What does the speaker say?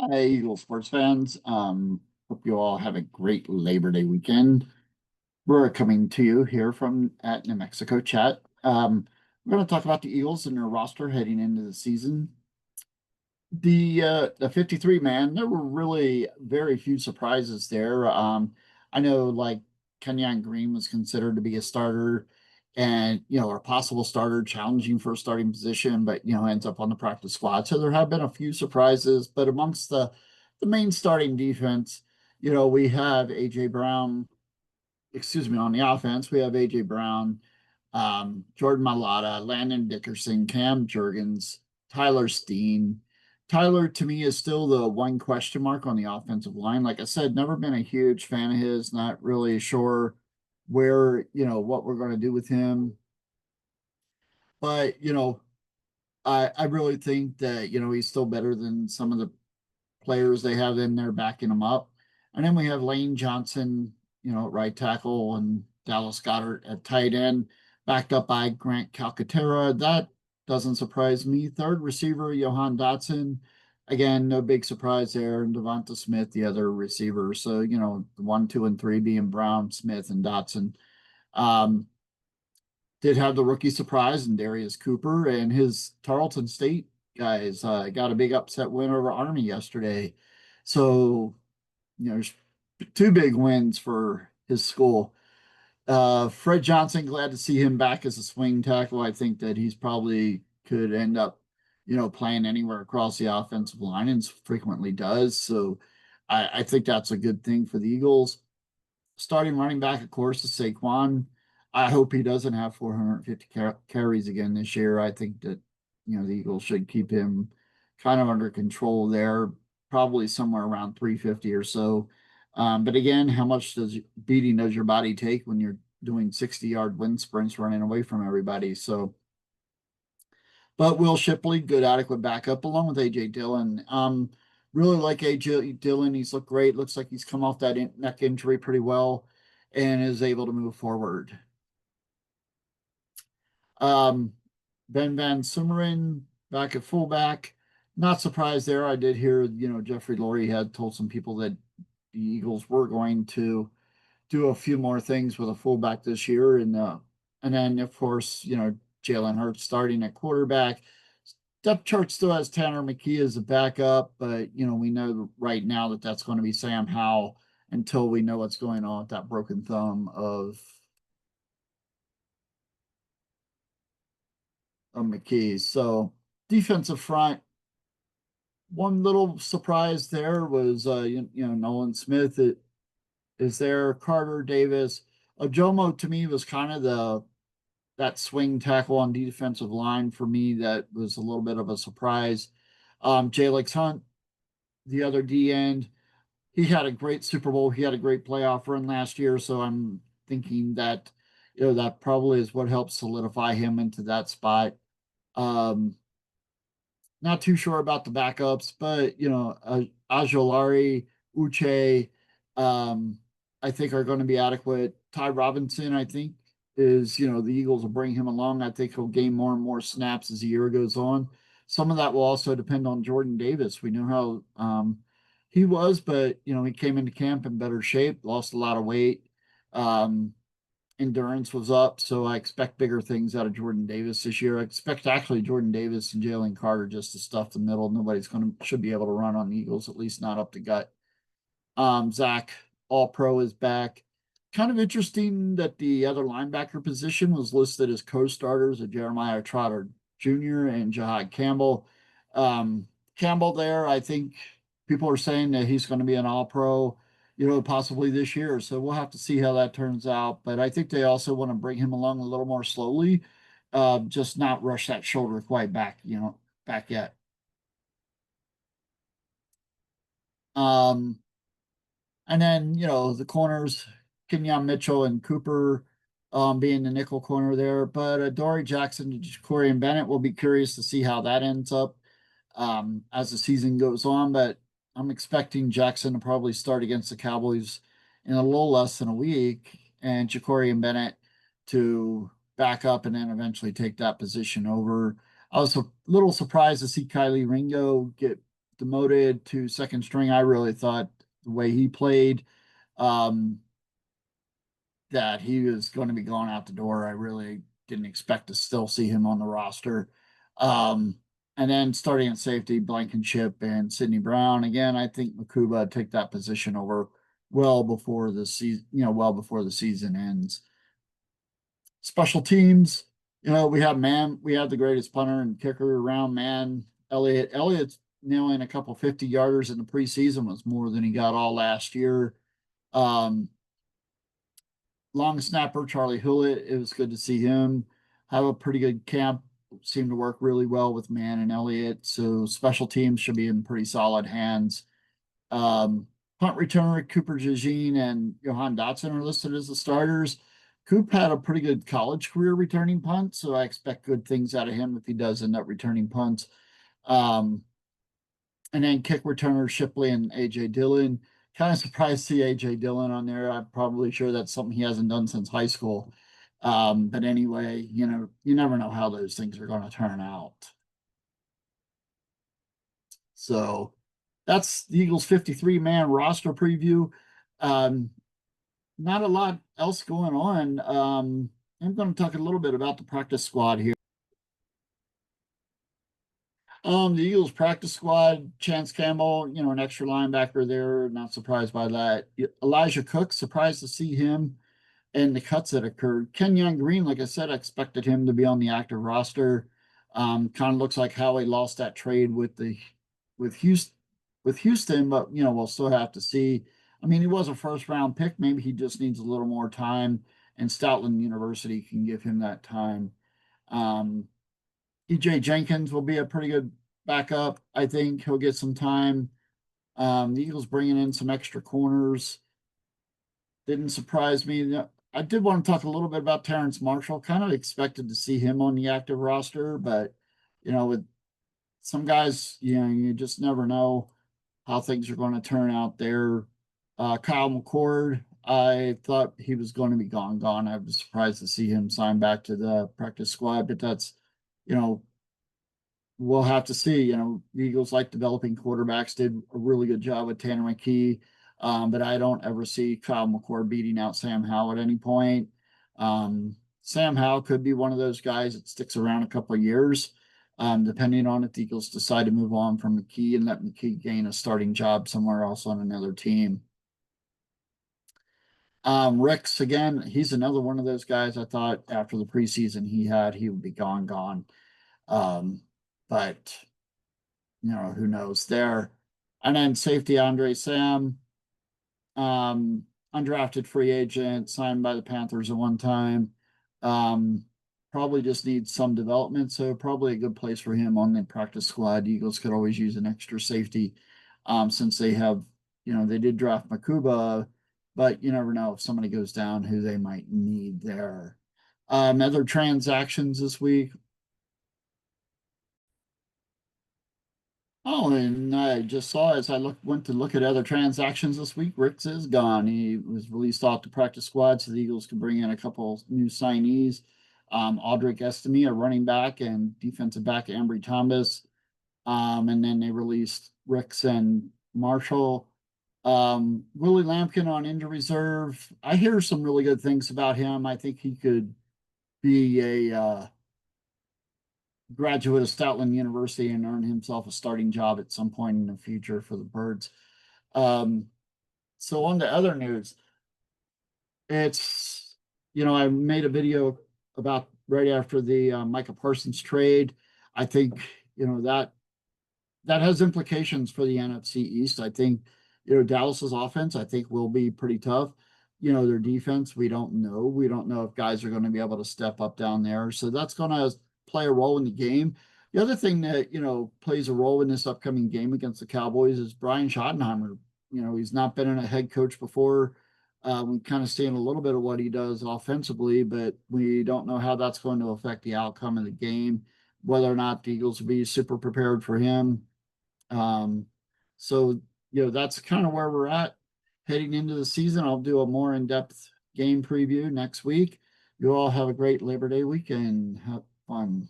Hi, Eagle sports fans. Hope you all have a great Labor Day weekend. We're coming to you here from at New Mexico Chat. We're going to talk about the Eagles and their roster heading into the season. The 53 man, there were really very few surprises there. I know like Kenyon Green was considered to be a starter and or a possible starter challenging for a starting position, but ends up on the practice squad. So there have been a few surprises, but amongst the main starting defense, we have AJ Brown, excuse me, on the offense, we have AJ Brown, Jordan Mailata, Landon Dickerson, Cam Jurgens, Tyler Steen. Tyler, to me, is still the one question mark on the offensive line. Like I said, never been a huge fan of his, not really sure where, what we're going to do with him. But, I really think that, he's still better than some of the players they have in there backing him up. And then we have Lane Johnson, at right tackle, and Dallas Goddard at tight end, backed up by Grant Calcaterra. That doesn't surprise me. Third receiver, Johan Dotson. Again, no big surprise there. And Devonta Smith, the other receiver. So, the one, two, and three being Brown, Smith, and Dotson. Um, did have the rookie surprise in Darius Cooper and his Tarleton State guys got a big upset win over Army yesterday. So, there's two big wins for his school. Fred Johnson, glad to see him back as a swing tackle. I think that he's probably could end up, playing anywhere across the offensive line and frequently does. So I think that's a good thing for the Eagles. Starting running back, of course, is Saquon. I hope he doesn't have 450 carries again this year. I think that, the Eagles should keep him kind of under control there, probably somewhere around 350 or so. But again, how much beating does your body take when you're doing 60-yard wind sprints running away from everybody? So, but Will Shipley, good adequate backup along with AJ Dillon. Really like AJ Dillon. He's looked great. Looks like he's come off that neck injury pretty well and is able to move forward. Um, Ben Van Sumeren back at fullback. Not surprised there. I did hear, Jeffrey Lurie had told some people that the Eagles were going to do a few more things with a fullback this year. And then of course, Jalen Hurts starting at quarterback. Depth chart still has Tanner McKee as a backup, but we know right now that that's going to be Sam Howell until we know what's going on with that broken thumb of McKee. So defensive front, one little surprise there was Nolan Smith is there, Carter Davis. Ojomo to me was kind of the that swing tackle on defensive line for me that was a little bit of a surprise. Jalex Hunt, the other D end, he had a great Super Bowl. He had a great playoff run last year, so I'm thinking that that probably is what helped solidify him into that spot. Um, Not too sure about the backups, but Ajolari, Uche, um, I think are going to be adequate. Ty Robinson, I think, is the Eagles will bring him along. I think he'll gain more and more snaps as the year goes on. Some of that will also depend on Jordan Davis. We know how he was, but he came into camp in better shape, lost a lot of weight. Um, Endurance was up, so I expect bigger things out of Jordan Davis this year. I expect actually Jordan Davis and Jalen Carter just to stuff the middle. Nobody's going to should be able to run on the Eagles, at least not up the gut. Zach All Pro is back. Kind of interesting that the other linebacker position was listed as co-starters of Jeremiah Trotter Jr. and Jahad Campbell. Campbell there, I think people are saying that he's going to be an All Pro, possibly this year. So we'll have to see how that turns out. But I think they also want to bring him along a little more slowly, just not rush that shoulder quite back, back yet. Um, And then, the corners, Kenyon Mitchell and Cooper being the nickel corner there. But Dory Jackson and Corey and Bennett will be curious to see how that ends up as the season goes on. But I'm expecting Jackson to probably start against the Cowboys in a little less than a week, and Ja'Cory and Bennett to back up and then eventually take that position over. I was a little surprised to see Kylie Ringo get demoted to second string. I really thought the way he played, um, that he was going to be going out the door. I really didn't expect to still see him on the roster. Um, and then starting at safety, Blankenship and Sidney Brown. Again, I think Makuba take that position over well before the season, well before the season ends. Special teams, we have the greatest punter and kicker around, man. Elliott. Elliott's nailing a couple 50-yarders in the preseason was more than he got all last year. Um, long snapper Charlie Hewlett. It was good to see him have a pretty good camp. Seemed to work really well with Mann and Elliott. So special teams should be in pretty solid hands. Um, Punt returner Cooper Jejin and Johan Dotson are listed as the starters. Coop had a pretty good college career returning punt, so I expect good things out of him if he does end up returning punts. Um, and then kick returner Shipley and AJ Dillon. Kind of surprised to see AJ Dillon on there. I'm probably sure that's something he hasn't done since high school. But anyway, you never know how those things are going to turn out. So that's the Eagles 53-man roster preview. Um, Not a lot else going on. I'm going to talk a little bit about the practice squad here. The Eagles practice squad, Chance Campbell, an extra linebacker there. Not surprised by that. Elijah Cook, surprised to see him and the cuts that occurred. Kenyon Green, like I said, I expected him to be on the active roster. Kind of looks like Howie lost that trade with Houston but we'll still have to see. I mean, he was a first round pick. Maybe he just needs a little more time, and Stoutland University can give him that time. Um, EJ Jenkins will be a pretty good backup. I think he'll get some time. The Eagles bringing in some extra corners didn't surprise me. I did want to talk a little bit about Terrence Marshall. Kind of expected to see him on the active roster, but with some guys, you just never know how things are going to turn out there. Kyle McCord, I thought he was going to be gone. I was surprised to see him sign back to the practice squad, but that's, you know, we'll have to see. The Eagles like developing quarterbacks, did a really good job with Tanner McKee. But I don't ever see Kyle McCord beating out Sam Howell at any point. Sam Howell could be one of those guys that sticks around a couple of years, depending on if the Eagles decide to move on from McKee and let McKee gain a starting job somewhere else on another team. Ricks, again, he's another one of those guys I thought after the preseason he would be gone. But who knows there. And then safety Andre Sam, undrafted free agent, signed by the Panthers at one time. Probably just needs some development, so probably a good place for him on the practice squad. The Eagles could always use an extra safety, since they have, they did draft Makuba, but you never know if somebody goes down who they might need there. Other transactions this week. Oh, and I just saw as I went to look at other transactions this week, Ricks is gone. He was released off the practice squad, so the Eagles can bring in a couple new signees. Audric Estime, a running back, and defensive back Ambry Thomas. And then they released Ricks and Marshall. Willie Lampkin on injury reserve. I hear some really good things about him. I think he could be a graduate of Stoutland University and earn himself a starting job at some point in the future for the Birds. So on to other news. It's, I made a video about right after the Micah Parsons trade. I think, that has implications for the NFC East. I think, Dallas's offense, I think, will be pretty tough. Their defense, we don't know. We don't know if guys are going to be able to step up down there. So that's going to play a role in the game. The other thing that, plays a role in this upcoming game against the Cowboys is Brian Schottenheimer. He's not been a head coach before. We kind of seen a little bit of what he does offensively, but we don't know how that's going to affect the outcome of the game, whether or not the Eagles will be super prepared for him. So, that's kind of where we're at heading into the season. I'll do a more in-depth game preview next week. You all have a great Labor Day weekend. Have fun.